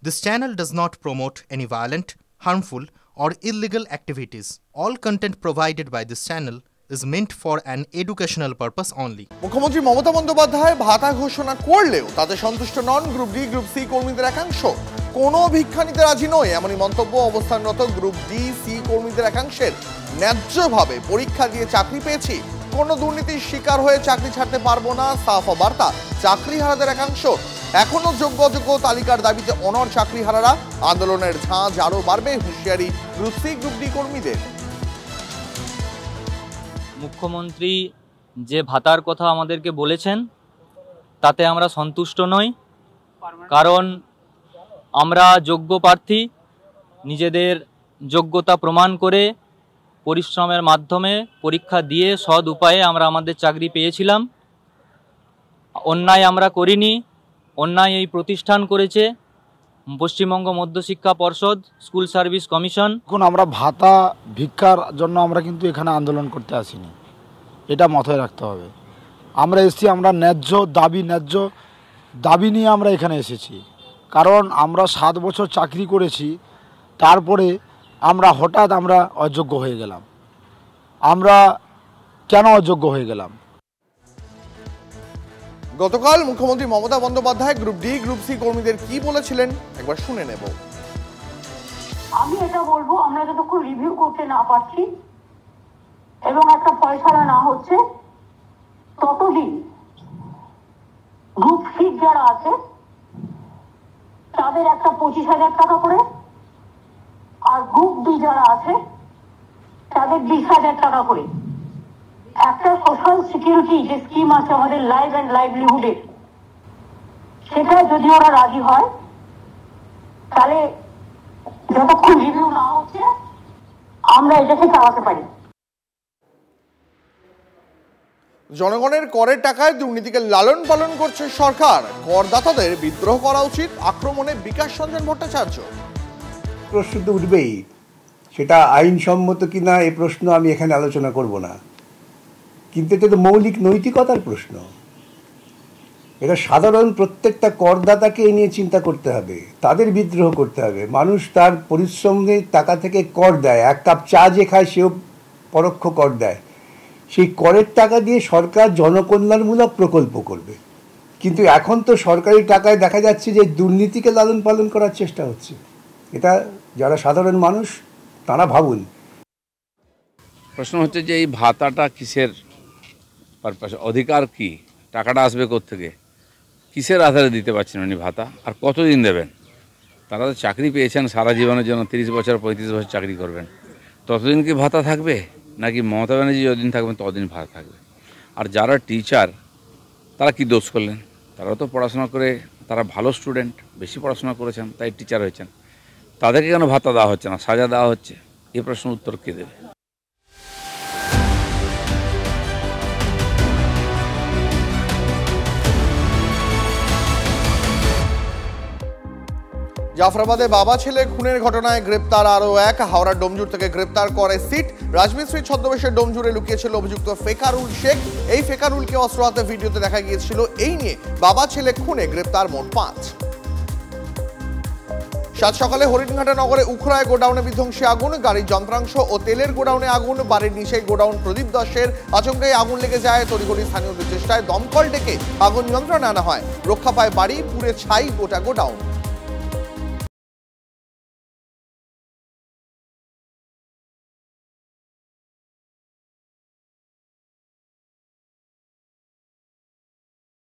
This channel does not promote any violent, harmful, or illegal activities. All content provided by this channel is meant for an educational purpose only. মুখ্যমন্ত্রী মমতা বন্দ্যোপাধ্যায় ভাতা ঘোষণা করলেও তাতে সন্তুষ্ট নন group D group C কর্মীদের একাংশ। কোনো ভিক্ষা নিতে রাজি নয় এমনই মন্তব্য অবস্থানরত গ্রুপ ডি সি কর্মীদের একাংশের। ন্যায্যভাবে পরীক্ষা দিয়ে চাকরি পেয়েছি, কোনো দুর্নীতির শিকার হয়ে চাকরি ছাড়তে পারবো না সাফা বার্তা চাকরিহারাদের একাংশ। এখনো যোগ্য তালিকার দাবিতে অনড় চাকরিহারারা। আন্দোলনের ঝাঁজ আরও বাড়বে, হুঁশিয়ারি গ্রুপ সি গ্রুপ ডি কর্মীদের। মুখ্যমন্ত্রী যে ভাতার কথা আমাদেরকে বলেছেন তাতে আমরা সন্তুষ্ট নই, কারণ আমরা যোগ্য প্রার্থী, নিজেদের যোগ্যতা প্রমাণ করে পরিশ্রমের মাধ্যমে পরীক্ষা দিয়ে সৎ উপায়ে আমরা আমাদের চাকরি পেয়েছিলাম। অন্যায় আমরা করিনি, অন্যায় এই প্রতিষ্ঠান করেছে পশ্চিমবঙ্গ মধ্যশিক্ষা পর্ষদ, স্কুল সার্ভিস কমিশন। এখন আমরা ভাতা ভিক্ষার জন্য আমরা কিন্তু এখানে আন্দোলন করতে আসিনি, এটা মাথায় রাখতে হবে। আমরা এসেছি, আমরা ন্যায্য দাবি নিয়ে আমরা এখানে এসেছি। কারণ আমরা 7 বছর চাকরি করেছি, তারপরে হঠাৎ আমরা অযোগ্য হয়ে গেলাম। আমরা কেন অযোগ্য হয়ে গেলাম? গতকাল মুখ্যমন্ত্রী Mamata Bandyopadhyay group D group C কর্মীদের কি বলেছিলেন একবার শুনে নেব। আমি এটা বলবো, আমরা যতক্ষণ রিভিউ করতে না পারছি এবং একটা ফয়সালা না হচ্ছে, ততদিন গ্রুপ সি যারা আছে তাদের একটা 25,000 টাকা করে, আর গ্রুপ ডি যারা আছে তাদের 20,000 টাকা করে একটা সোশ্যাল সিকিউরিটি যে স্কিম আছে আমাদের লাইফ অ্যান্ড লাইভলিহুডের, সেটা যদি ওরা রাজি হয় তাহলে যতক্ষণ রিভিউ না হচ্ছে আমরা এটাকে চালাতে পারি। জনগণের করের টাকায় দুর্নীতিকে লালন পালন করছে সরকার, করদাতাদের বিদ্রোহ করা উচিত আক্রমণে বিকাশ রঞ্জন ভট্টাচার্য। প্রশ্ন তো উঠবেই, সেটা আইনসম্মত কিনা এই প্রশ্ন আমি এখানে আলোচনা করব না, কিন্তু এটা তো মৌলিক নৈতিকতার প্রশ্ন। এটা সাধারণ প্রত্যেকটা করদাতাকে এ নিয়ে চিন্তা করতে হবে, তাদের বিদ্রোহ করতে হবে। মানুষ তার পরিশ্রমের টাকা থেকে কর দেয়, 1 কাপ চা যে খায় সেও পরোক্ষ কর দেয়। সেই করের টাকা দিয়ে সরকার জনকল্যাণমূলক প্রকল্প করবে, কিন্তু এখন তো সরকারি টাকায় দেখা যাচ্ছে যে দুর্নীতিকে লালন পালন করার চেষ্টা হচ্ছে। এটা যারা সাধারণ মানুষ তারা ভাবুন। প্রশ্ন হচ্ছে যে এই ভাতাটা কিসের পারপাস, অধিকার কি, টাকাটা আসবে কোত্থেকে, কিসের আধারে দিতে পারছেন উনি ভাতা, আর কতদিন দেবেন? তারা তো চাকরি পেয়েছেন সারা জীবনের জন্য, 30 বছর 35 বছর চাকরি করবেন, ততদিন কি ভাতা থাকবে? নাকি মমতা ব্যানার্জি যতদিন থাকবেন ততদিন ভাতা থাকবে? আর যারা টিচার তারা কি দোষ করলেন? তারাও তো পড়াশোনা করে, তারা ভালো স্টুডেন্ট, বেশি পড়াশোনা করেছেন তাই টিচার হয়েছেন, তাদেরকে কেন ভাতা দেওয়া হচ্ছে না, সাজা দেওয়া হচ্ছে? এই প্রশ্নের উত্তর কে দেবে? জাফরাবাদে বাবা ছেলে খুনের ঘটনায় গ্রেপ্তার আরও এক। হাওড়ার ডোমজুর থেকে গ্রেপ্তার করে সিট। রাজমিস্ত্রির ছদ্মবেশে ডোমজুরে লুকিয়েছিল অভিযুক্ত ফেকারুল শেখ। এই ফেকারুলকে অস্ত্র হাতে ভিডিওতে দেখা গিয়েছিল। এই নিয়ে বাবা ছেলে খুনে গ্রেপ্তার মোট 5। সাত সকালে হরিণঘাটা নগরে উখড়ায় গোডাউনে বিধ্বংসী আগুন, গাড়ির যন্ত্রাংশ ও তেলের গোডাউনে আগুন। বাড়ির নিচেই গোডাউন প্রদীপ দাসের। আচমকাই আগুন লেগে যায়, তড়িঘড়ি স্থানীয়দের চেষ্টায় দমকল ডেকে আগুন নিয়ন্ত্রণে আনা হয়। রক্ষা পায় বাড়ি, পুড়ে ছাই গোটা গোডাউন।